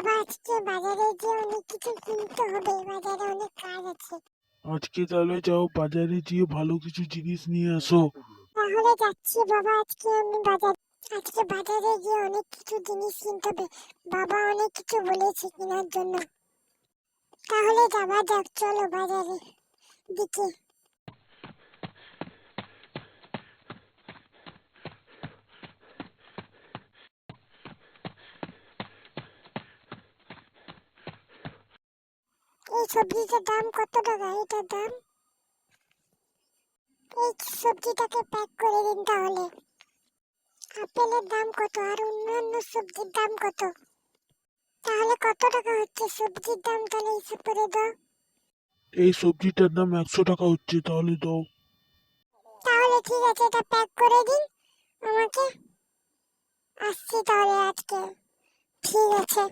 বাবা আজকে বাজারে গিয়ে অনেক কিছু কিনতে হবে, বাজারে অনেক কাজ আছে। আজকে তাহলে যাও বাজারে গিয়ে ভালো কিছু জিনিস নিয়ে আসো। তাহলে যাচ্ছি বাবা, আজকে বাজারে গিয়ে অনেক কিছু জিনিস কিনতে হবে। বাবা অনেক কিছু বলেছে কেনার জন্য। তাহলে যাওয়া যাক, চলো বাজারে দিকে। এই সবজিটার দাম কত টাকা? এটার দাম, এই সবজিটাকে প্যাক করে দিন তাহলে। আপেলের দাম কত আর অন্যান্য সবজির দাম কত? তাহলে কত টাকা হচ্ছে সবজির দাম? তাহলে হিসেব করে দাও। এই সবজিটার দাম 100 টাকা হচ্ছে, তাহলে দাও। তাহলে ঠিক আছে, এটা প্যাক করে দিন আমাকে। আসছি তাহলে আজকে। ঠিক আছে।